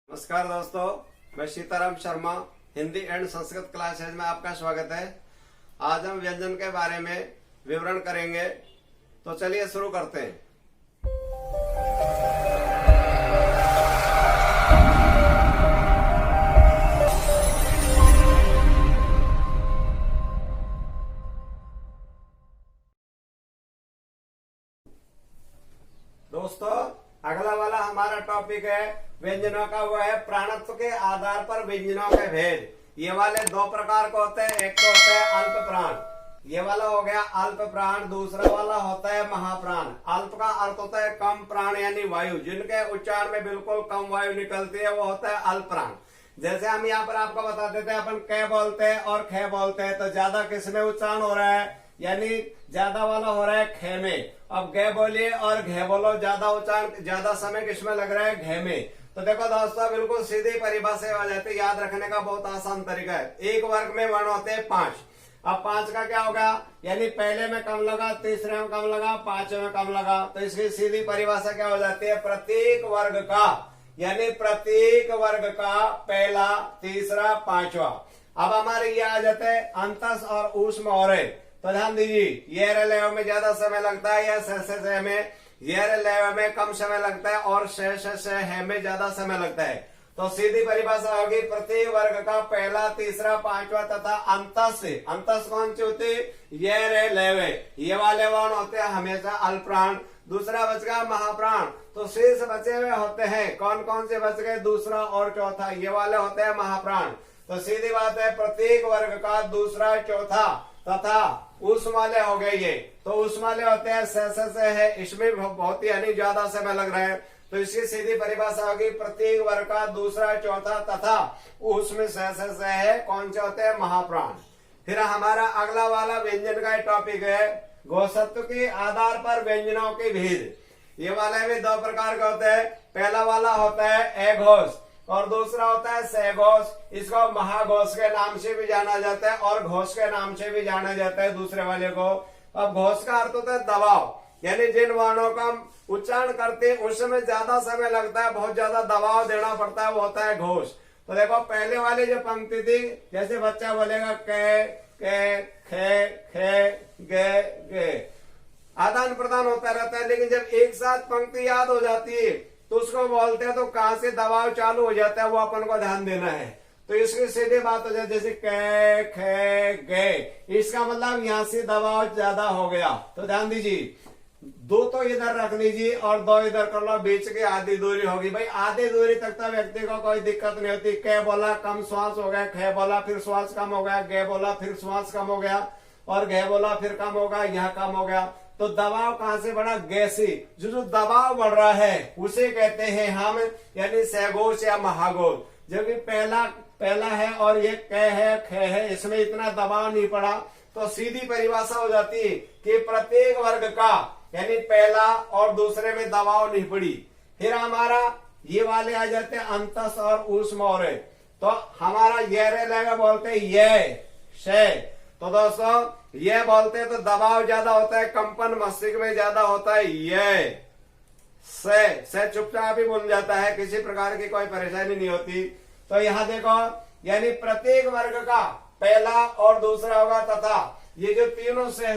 नमस्कार दोस्तों, मैं सीताराम शर्मा हिंदी एंड संस्कृत क्लासेज में आपका स्वागत है। आज हम व्यंजन के बारे में विवरण करेंगे, तो चलिए शुरू करते हैं। दोस्तों, अगला वाला हमारा टॉपिक है व्यंजनों का, वो है प्राणत्व के आधार पर व्यंजनों के भेद। ये वाले दो प्रकार के होते हैं, एक तो होता है अल्प प्राण, ये वाला हो गया अल्प प्राण, दूसरा वाला होता है महाप्राण। अल्प का अर्थ होता है कम प्राण यानी वायु, जिनके उच्चारण में बिल्कुल कम वायु निकलती है, वो होता है अल्प प्राण। जैसे हम यहाँ पर आपको बता देते हैं, अपन क बोलते हैं और ख बोलते हैं, तो ज्यादा किसमें उच्चारण हो रहा है, यानी ज्यादा वाला हो रहा है ख में। अब ग बोलिए और घ बोलो, ज्यादा उच्चारण ज्यादा समय किसमें लग रहा है, घ में। तो देखो दोस्तों, बिल्कुल सीधी परिभाषा हो जाती है, याद रखने का बहुत आसान तरीका है। एक वर्ग में वर्ण होते हैं 5। अब 5 का क्या होगा, यानी पहले में कम लगा, तीसरे में कम लगा, पांचवें में कम लगा, तो इसकी सीधी परिभाषा क्या हो जाती है, प्रत्येक वर्ग का, यानी प्रत्येक वर्ग का पहला, तीसरा, पांचवा। अब हमारे ये आ जाते हैं अंतस और ऊष्म और है, तो ध्यान दीजिए, ये लेव में ज्यादा समय लगता है, या से में, ये लेव में कम समय लगता है, और है में ज्यादा समय लगता है। तो सीधी परिभाषा होगी, प्रत्येक वर्ग का पहला, तीसरा, पांचवा तथा अंतस। अंतस कौन से होते, ये लेवे, ये वाले वर्ण होते हैं हमेशा अल्पप्राण। दूसरा बच गया महाप्राण, तो शेष बचे हुए होते हैं, कौन कौन से बच गए, दूसरा और चौथा, ये वाले होते हैं महाप्राण। तो सीधी बात है, प्रत्येक वर्ग का दूसरा, चौथा तथा उस वाले हो गए ये, तो उस वाले होते हैं से है, इसमें बहुत ही यानी ज्यादा समय लग रहा है, तो इसकी सीधी परिभाषा होगी, प्रत्येक वर्ग का दूसरा, चौथा तथा उसमें से है, कौन से होते हैं, महाप्राण। फिर हमारा अगला वाला व्यंजन का टॉपिक है घोषत्व के आधार पर व्यंजनों के भेद। ये वाले भी दो प्रकार के होते हैं, पहला वाला होता है अघोष और दूसरा होता है सघोष। इसको महाघोष के नाम से भी जाना जाता है और घोष के नाम से भी जाना जाता है दूसरे वाले को। अब घोष का अर्थ होता है दबाव, यानी जिन वर्णों का उच्चारण करते हैं उस समय ज्यादा समय लगता है, बहुत ज्यादा दबाव देना पड़ता है, वो होता है घोष। तो देखो पहले वाली जो पंक्ति थी, जैसे बच्चा बोलेगा क खे खे गे गे, आदान प्रदान होता रहता है, लेकिन जब एक साथ पंक्ति याद हो जाती है तो उसको बोलते हैं, तो कहां से दबाव चालू हो जाता है वो अपन को ध्यान देना है। तो इसकी सीधी बात हो जाए, जैसे कै खे गे, इसका मतलब यहाँ से दबाव ज्यादा हो गया, तो ध्यान दीजिए, दो तो इधर रख लीजिए और दो इधर कर लो, बीच की आधी दूरी होगी। भाई आधी दूरी तक तो व्यक्ति को कोई दिक्कत नहीं होती। कै बोला कम श्वास हो गया, खे बोला फिर श्वास कम हो गया, गे बोला फिर श्वास कम हो गया, और घे बोला फिर कम होगा, यहाँ कम हो गया, तो दबाव कहां से बढ़ा, गैसी। जो दबाव बढ़ रहा है उसे कहते हैं हम, यानी सघोष या महाघोष। जबकि पहला है और ये क है, ख है, इसमें इतना दबाव नहीं पड़ा, तो सीधी परिभाषा हो जाती है कि प्रत्येक वर्ग का, यानी पहला और दूसरे में दबाव नहीं पड़ी। फिर हमारा ये वाले आ जाते हैं अंतस और ऊष्म और, तो हमारा ये लेगा बोलते हैं ये शे। तो दोस्तों ये बोलते हैं तो दबाव ज्यादा होता है, कंपन मस्तिष्क में ज्यादा होता है, ये से चुपचाप ही बन जाता है, किसी प्रकार की कोई परेशानी नहीं होती। तो यहाँ देखो, यानी प्रत्येक वर्ग का पहला और दूसरा होगा तथा ये जो तीनों से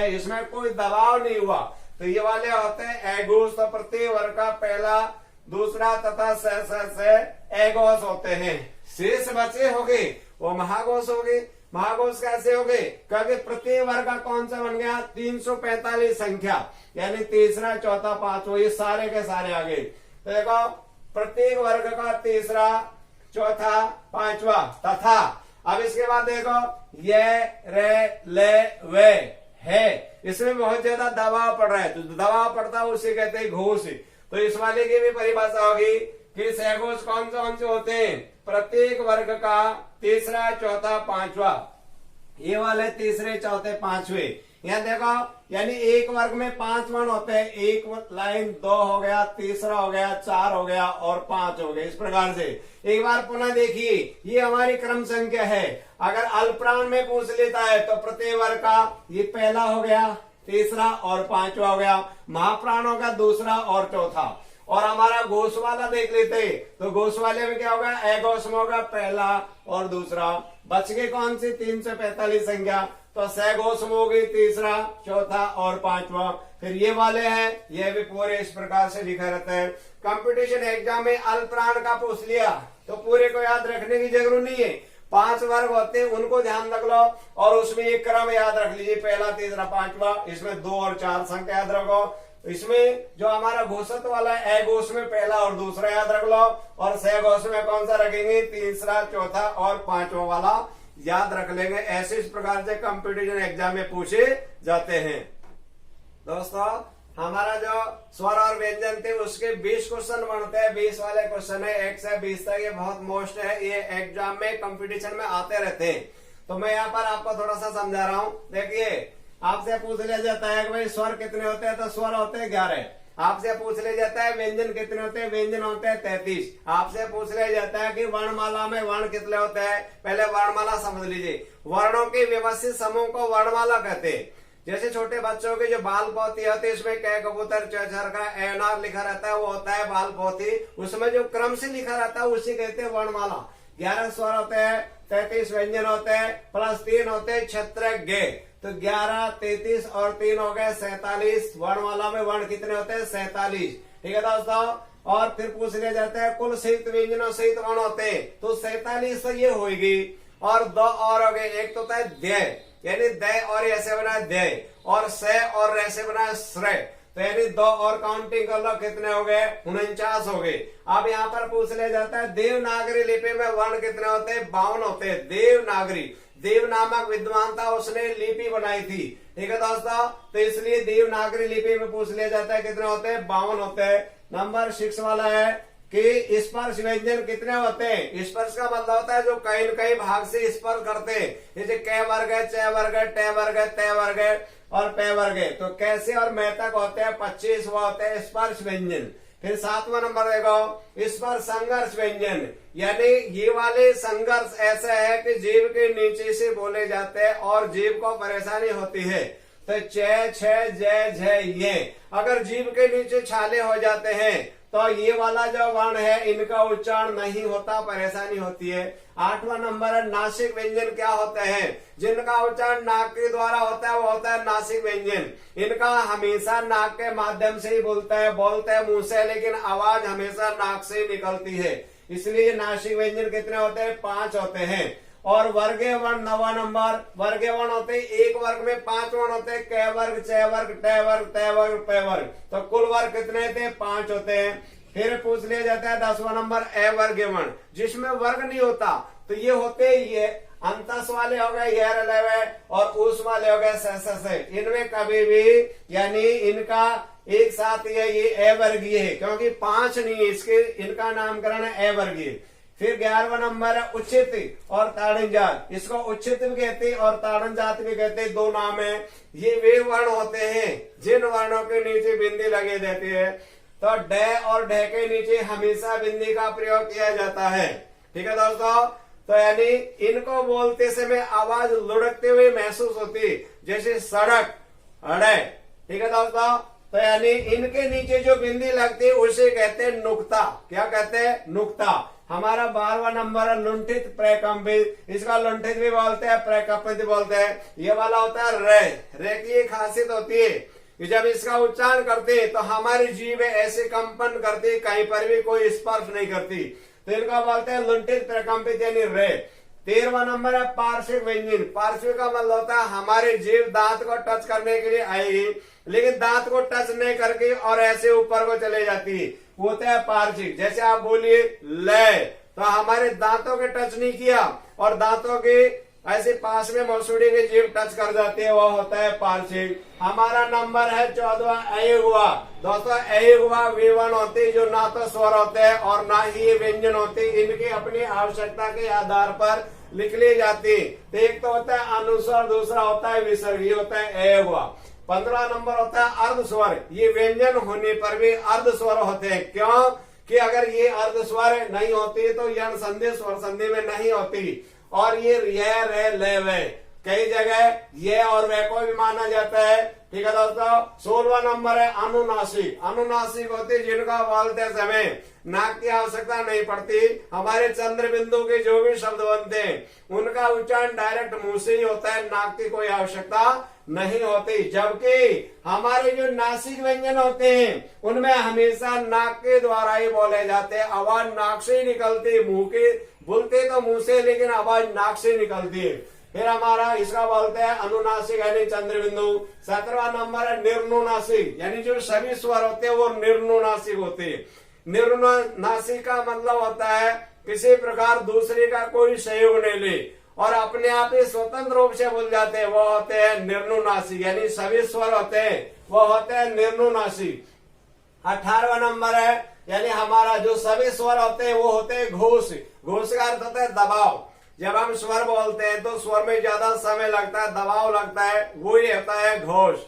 इसमें कोई दबाव नहीं हुआ, तो ये वाले होते हैं अघोष। तो प्रत्येक वर्ग का पहला, दूसरा तथा से अघोष होते हैं। शेष बचे होंगे वो महाघोष होंगे। महाघोष कैसे हो गए, क्योंकि प्रत्येक वर्ग का कौन सा बन गया, 345 संख्या, यानी तीसरा, चौथा, पांचवा, ये सारे के सारे आ गए। तो देखो प्रत्येक वर्ग का तीसरा, चौथा, पांचवा तथा, अब इसके बाद देखो ये रे ले वे है, इसमें बहुत ज्यादा दबाव पड़ रहा है, तो दबाव पड़ता है उसे कहते हैं घोष। तो इस वाले की भी परिभाषा होगी कि सघोष कौन से होते हैं, प्रत्येक वर्ग का तीसरा, चौथा, पांचवा, ये वाले तीसरे, चौथे, पांचवे। यहाँ देखो, यानी एक वर्ग में 5 वर्ण होते हैं, एक लाइन 2 हो गया, तीसरा हो गया, 4 हो गया और 5 हो गए, इस प्रकार से। एक बार पुनः देखिए, ये हमारी क्रम संख्या है। अगर अल्पप्राण में पूछ लेता है तो प्रत्येक वर्ग का ये पहला हो गया, तीसरा और पांचवा हो गया, महाप्राणों का दूसरा और चौथा, और हमारा घोष वाला देख लेते, तो घोष वाले में क्या होगा, अघोष में होगा पहला और दूसरा। बच गए कौन सी 345 संख्या, तो सघोष में होगी तीसरा, चौथा और पांचवा। फिर ये वाले हैं, ये भी पूरे इस प्रकार से लिखा रहता है। कंपटीशन एग्जाम में अल्पप्राण का पूछ लिया तो पूरे को याद रखने की जरूरत नहीं है, 5 वर्ग होते हैं उनको ध्यान रख लो और उसमें एक क्रम याद रख लीजिए, पहला तीसरा पांचवा। इसमें 2 और 4 संख्या याद रखो। इसमें जो हमारा घोषित वाला है अघोष में पहला और दूसरा याद रख लो, और सघोष में कौन सा रखेंगे, तीसरा, चौथा और पांचवा वाला याद रख लेंगे। ऐसे इस प्रकार से कंपटीशन एग्जाम में पूछे जाते हैं। दोस्तों हमारा जो स्वर और व्यंजन थे उसके 20 क्वेश्चन बनते हैं, 20 वाले क्वेश्चन है 1 से 20 तक। ये बहुत मोस्ट है, ये एग्जाम में कंपटीशन में आते रहते हैं। तो मैं यहाँ पर आपको थोड़ा सा समझा रहा हूँ। देखिए आपसे पूछ लिया जाता है कि भाई स्वर कितने होते हैं, तो स्वर होते हैं 11। आपसे पूछ लिया जाता है व्यंजन कितने होते हैं, व्यंजन होते हैं 33। आपसे पूछ लिया जाता है कि वर्णमाला में वर्ण कितने होते हैं, पहले वर्णमाला समझ लीजिए। वर्णों के व्यवस्थित समूह को वर्णमाला कहते हैं। जैसे छोटे बच्चों की जो बाल पोथी होती है, इसमें कै कबूतर चौचर का एनार लिखा रहता है, वो होता है बाल पोथी। उसमें जो क्रम से लिखा रहता है उसी कहते हैं वर्णमाला। 11 स्वर होते हैं, 33 व्यंजन होते हैं, प्लस 3 होते हैं क्षत्र गे, तो 11, 33 और 3 हो गए 47। वर्णमाला में वर्ण कितने होते हैं, 47। ठीक है दोस्तों। और फिर पूछ लिया जाता है कुल सहित व्यंजनों सहित वर्ण होते हैं, तो 47 तो ये होगी। और 2 और हो गए, एक तो होता है दय, यानी दय और ऐसे बना दय, और से और ऐसे बना श्रेय, तो यानी 2 और काउंटिंग कर लो कितने हो गए, 49 हो गए। अब यहाँ पर पूछ लिया जाता है देवनागरी लिपि में वर्ण कितने होते हैं, 52 होते हैं। देवनागरी, देव नामक विद्वान था, उसने लिपि बनाई थी। ठीक है दोस्तों, तो इसलिए देवनागरी लिपि में पूछ लिया जाता है कितने होते हैं, 52 होते हैं। नंबर 6 वाला है कि स्पर्श व्यंजन कितने होते हैं। स्पर्श का मतलब होता है जो कहीं न कहीं भाग से स्पर्श करते हैं, जैसे कै वर्ग है, च वर्ग है, टे वर्ग है, तय वर्ग है और पे वर्ग है। तो कैसे और मैं तक होते हैं 25 वो होते हैं स्पर्श व्यंजन। फिर 7वां नंबर देखो स्पर्श संघर्ष व्यंजन, यानी ये वाले संघर्ष ऐसे है कि जीव के नीचे से बोले जाते हैं और जीव को परेशानी होती है। तो च, छ, जय, झय, ये अगर जीव के नीचे छाले हो जाते हैं तो ये वाला जो वर्ण है इनका उच्चारण नहीं होता, परेशानी होती है। 8वां नंबर है नासिक व्यंजन क्या होते हैं, जिनका उच्चारण नाक के द्वारा होता है वो होता है नासिक व्यंजन। इनका हमेशा नाक के माध्यम से ही बोलते हैं मुंह से, लेकिन आवाज हमेशा नाक से ही निकलती है, इसलिए नासिक व्यंजन कितने होते हैं, 5 होते हैं। और वर्गीय वर्ण 9वां नंबर, वर्गीय वर्ण होते हैं, एक वर्ग में 5 वर्ण होते हैं, कै वर्ग, च वर्ग, टे वर्ग, तय वर्ग, पे वर्ग। तो कुल वर्ग कितने थे, 5 होते हैं। फिर पूछ लिया जाता है 10वां नंबर अवर्गीय वर्ण, जिसमें वर्ग नहीं होता, तो ये होते ये अंतस वाले हो गए यर लेवे और उस वाले हो गए से। इनमें कभी भी यानी इनका एक साथ ये अवर्गीय है, क्योंकि 5 नहीं है, इसके इनका नामकरण है अवर्गीय। फिर 11वां नंबर है उचित और ताड़न जात, इसको उचित भी कहते हैं और ताड़न जात भी कहते हैं, 2 नाम है। ये वे वर्ण होते हैं जिन वर्णों के नीचे बिंदी लगे देती है। तो ड और ढ के नीचे हमेशा बिंदी का प्रयोग किया जाता है। ठीक है दोस्तों, तो यानी इनको बोलते समय आवाज लुढ़कते हुए महसूस होती, जैसे सड़क, अड़े। ठीक है दोस्तों, तो यानी इनके नीचे जो बिंदी लगती है उसे कहते हैं नुक्ता। क्या कहते हैं, नुक्ता। हमारा 12वां नंबर है लुंठित प्रकंपित, इसका लुंठित भी बोलते हैं, प्रकंपित बोलते हैं। ये वाला होता है रे की एक खासियत होती है कि जब इसका उच्चारण करते हैं तो हमारी जीभ ऐसे कंपन करती, कहीं पर भी कोई स्पर्श नहीं करती, तो इनका बोलते हैं लुंठित प्रकंपित यानी रे। 13वां नंबर है पार्श्विक व्यंजन। पार्श्विक का मतलब होता है हमारे जीभ दांत को टच करने के लिए आएगी, लेकिन दांत को टच नहीं करके और ऐसे ऊपर को चले जाती है, वो होता है पार्श्विक। जैसे आप बोलिए ले, तो हमारे दांतों के टच नहीं किया और दांतों के ऐसे पास में मसूड़ी की जीभ टच कर जाती है, वो होता है पार्श्विक। हमारा नंबर है 14वां अयुग्मा। दोस्तों अयुग्मा V1 होती है, जो ना तो स्वर होते हैं और ना ही ये व्यंजन होते, इनकी अपनी आवश्यकता के आधार पर लिख ली जाती। तो एक तो होता है अनुस्वर, दूसरा होता है विसर्ग, ये होता है अयुग्मा। 15वां नंबर होता है अर्ध स्वर। ये व्यंजन होने पर भी अर्ध स्वर होते हैं, क्यों कि अगर ये अर्ध स्वर नहीं होती तो यण संधि स्वर संधि में नहीं होती, और ये रे ले वे, कई जगह ये और वे को भी माना जाता है। ठीक है दोस्तों, 16वां नंबर है अनुनासिक। अनुनासिक होते जिनका बोलते समय नाक की आवश्यकता नहीं पड़ती। हमारे चंद्र बिंदु के जो भी शब्द बनते हैं उनका उच्चारण डायरेक्ट मुंह से ही होता है, नाक की कोई आवश्यकता नहीं होती। जबकि हमारे जो नासिक व्यंजन होते हैं उनमें हमेशा नाक के द्वारा ही बोले जाते हैं, आवाज नाक से ही निकलती। मुंह के बोलते तो मुंह से, लेकिन आवाज नाक से निकलती है। फिर हमारा इसका बोलते हैं अनुनासिक यानी चंद्र बिंदु। 17वां नंबर है निर्नुनासिक, यानी जो सभी स्वर होते हैं वो निर्नुनासिक होते हैं। निर्नुनासिक का मतलब होता है किसी प्रकार दूसरे का कोई सहयोग नहीं ले और अपने आप ही स्वतंत्र रूप से बोल जाते हैं, वो होते हैं निर्नुनासिक। यानी सभी स्वर होते हैं वो होते हैं निर्नुनासिक। 18वां नंबर है यानी हमारा जो सभी स्वर होते हैं वो होते हैं घोष। घोष का अर्थ होता है दबाव। जब हम स्वर बोलते हैं तो स्वर में ज्यादा समय लगता है, दबाव लगता है, वो ही होता है घोष।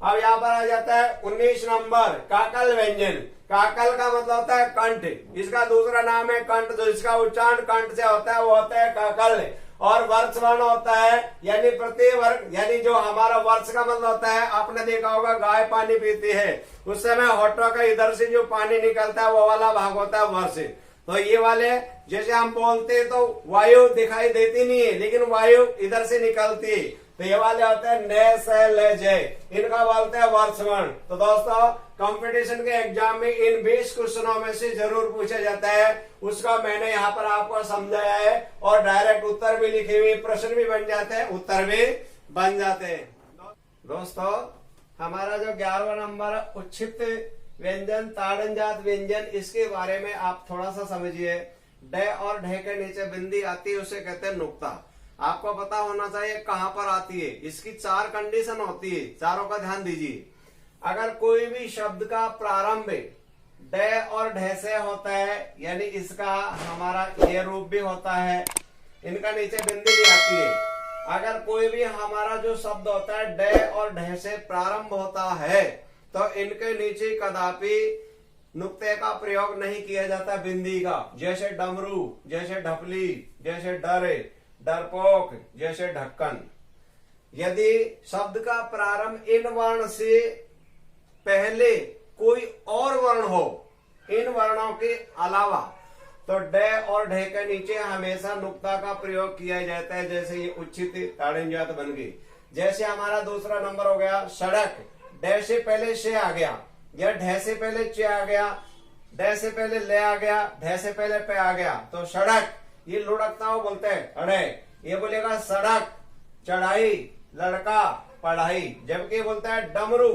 अब यहाँ पर आ जाता है 19 नंबर काकल व्यंजन। काकल का मतलब होता है कंठ, इसका दूसरा नाम है कंठ, जो इसका उच्चारण कंठ से होता है वो होता है काकल। और वर्ष वर्ण होता है यानी प्रति वर्ग, यानी जो हमारा वर्ष का मतलब होता है, आपने देखा होगा गाय पानी पीती है उस समय होठों का इधर से जो पानी निकलता है वो वाला भाग होता है वर्ष। तो ये वाले जैसे हम बोलते हैं तो वायु दिखाई देती नहीं है लेकिन वायु इधर से निकलती है, तो ये वाले होते हैं न से ले जय, इनका बोलते हैं वर्षवर्ण। तो दोस्तों कंपटीशन के एग्जाम में इन 20 क्वेश्चनों में से जरूर पूछा जाता है, उसका मैंने यहाँ पर आपको समझाया है और डायरेक्ट उत्तर भी लिखे हुए, प्रश्न भी बन जाते हैं, उत्तर भी बन जाते हैं। दोस्तों हमारा जो 11वां नंबर है उच्छित व्यंजन, ताड़नजात व्यंजन, इसके बारे में आप थोड़ा सा समझिए। ड और ढ के नीचे बिंदी आती है उसे कहते हैं नुक्ता। आपको पता होना चाहिए कहाँ पर आती है। इसकी 4 कंडीशन होती है, चारों का ध्यान दीजिए। अगर कोई भी शब्द का प्रारंभ ड और ढ से होता है यानी इसका हमारा ये रूप भी होता है, इनका नीचे बिंदी भी आती है। अगर कोई भी हमारा जो शब्द होता है ड और ढ से प्रारंभ होता है तो इनके नीचे कदापि नुक्ते का प्रयोग नहीं किया जाता बिंदी का। जैसे डमरू, जैसे ढपली, जैसे डर, डरपोक, जैसे ढक्कन। यदि शब्द का प्रारंभ इन वर्ण से पहले कोई और वर्ण हो, इन वर्णों के अलावा, तो ड और ढ के नीचे हमेशा नुक्ता का प्रयोग किया जाता है। जैसे ये उच्छित ताड़नजात बन गई। जैसे हमारा दूसरा नंबर हो गया सड़क, ड से पहले से आ गया या ढ से पहले च आ गया, ड से पहले ले आ गया, ढ से पहले पे आ गया, तो सड़क। ये लुढ़कता हो बोलते हैं अड़े, ये बोलेगा सड़क, चढ़ाई, लड़का, पढ़ाई। जबकि बोलता है डमरू,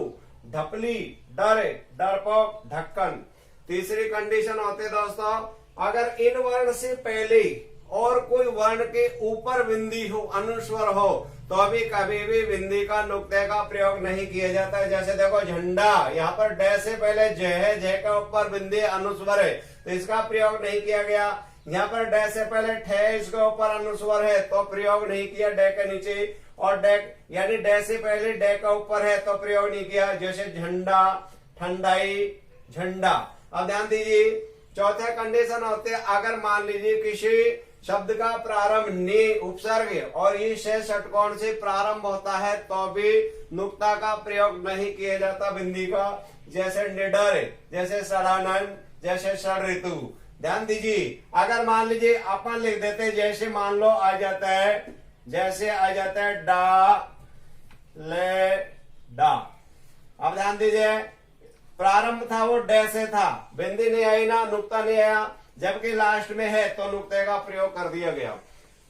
ढपली, डर, डरपोक, ढक्कन। तीसरी कंडीशन होती है दोस्तों, अगर इन वर्ण से पहले और कोई वर्ण के ऊपर बिंदी हो, अनुस्वर हो, तो अभी कभी भी बिंदी का नुक्ते का प्रयोग नहीं किया जाता है। जैसे देखो झंडा, यहाँ पर ड से पहले ज है, ज के ऊपर बिंदी अनुस्वर है तो इसका प्रयोग नहीं किया गया। यहाँ पर ड से पहले ठ है, इसके ऊपर अनुस्वर है तो प्रयोग नहीं किया ड के नीचे। और ड यानी ड से पहले ड के ऊपर है तो प्रयोग नहीं किया। जैसे झंडा, ठंडाई, झंडा। अब ध्यान दीजिए, चौथे कंडीशन होते हैं, अगर मान लीजिए किसी शब्द का प्रारंभ नि उपसर्ग और ई से षटकोण से प्रारंभ होता है तो भी नुक्ता का प्रयोग नहीं किया जाता बिंदी का। जैसे निडर, जैसे सड़ानन, जैसे षड ऋतु। ध्यान दीजिए, अगर मान लीजिए अपन लिख देते, जैसे मान लो आ जाता है, जैसे आ जाता है डा ले डा। अब ध्यान दीजिए, प्रारंभ था वो ड से था, बिंदी नहीं आई ना, नुक्ता नहीं आया, जबकि लास्ट में है तो नुक्ते का प्रयोग कर दिया गया।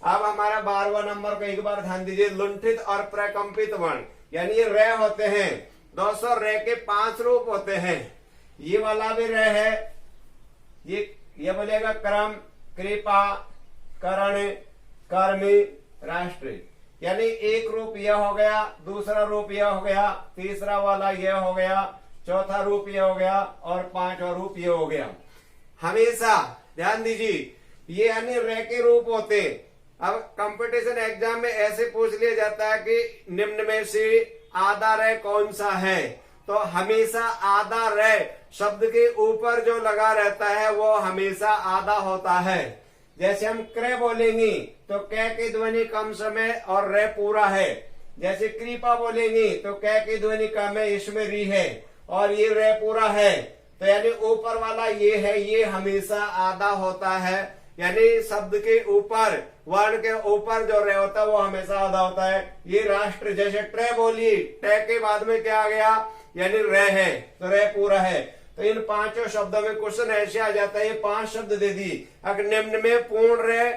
अब हमारा 12वां नंबर को एक बार ध्यान दीजिए, लुंठित और प्रकंपित वर्ण, यानी ये रे होते हैं दोस्तों। रे के 5 रूप होते हैं। ये वाला भी रे है, ये बोलेगा क्रम, कृपा, करण, कर्मी, राष्ट्र। यानी एक रूप यह हो गया, दूसरा रूप यह हो गया, तीसरा वाला यह हो गया, चौथा रूप यह हो गया और 5वां रूप यह हो गया। हमेशा ध्यान दीजिए, ये यानी रे के रूप होते। अब कंपटीशन एग्जाम में ऐसे पूछ लिया जाता है कि निम्न में से आधा रे कौन सा है, तो हमेशा आधा रे शब्द के ऊपर जो लगा रहता है वो हमेशा आधा होता है। जैसे हम क्रे बोलेंगी तो कै की ध्वनि कम समय और रे पूरा है। जैसे कृपा बोलेंगी तो कै की ध्वनि कम है, इसमें री है और ये रे पूरा है। तो यानी ऊपर वाला ये है, ये हमेशा आधा होता है, यानी शब्द के ऊपर वर्ण के ऊपर जो रे होता है वो हमेशा आधा होता है। ये राष्ट्र, जैसे ट्रे बोली, टे के बाद में क्या आ गया, यानी रे है तो रे पूरा है। तो इन पांचों शब्दों में क्वेश्चन ऐसे आ जाता है, ये 5 शब्द दे दी, अगर निम्न में पूर्ण रे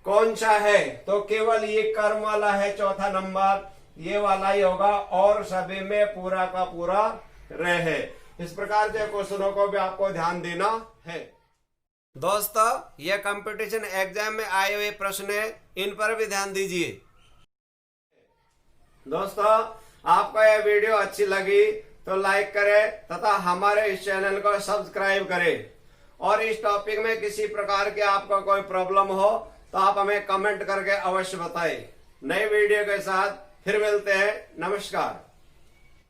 कौन सा है, तो केवल ये कर्म वाला है, चौथा नंबर ये वाला ही होगा, और सभी में पूरा का पूरा रे है। इस प्रकार के क्वेश्चनों को भी आपको ध्यान देना है। दोस्तों, ये कंपटीशन एग्जाम में आए हुए प्रश्न है, इन पर भी ध्यान दीजिए। दोस्तों, आपको यह वीडियो अच्छी लगी तो लाइक करें तथा हमारे इस चैनल को सब्सक्राइब करें, और इस टॉपिक में किसी प्रकार की आपको कोई प्रॉब्लम हो तो आप हमें कमेंट करके अवश्य बताएं। नई वीडियो के साथ फिर मिलते हैं। नमस्कार।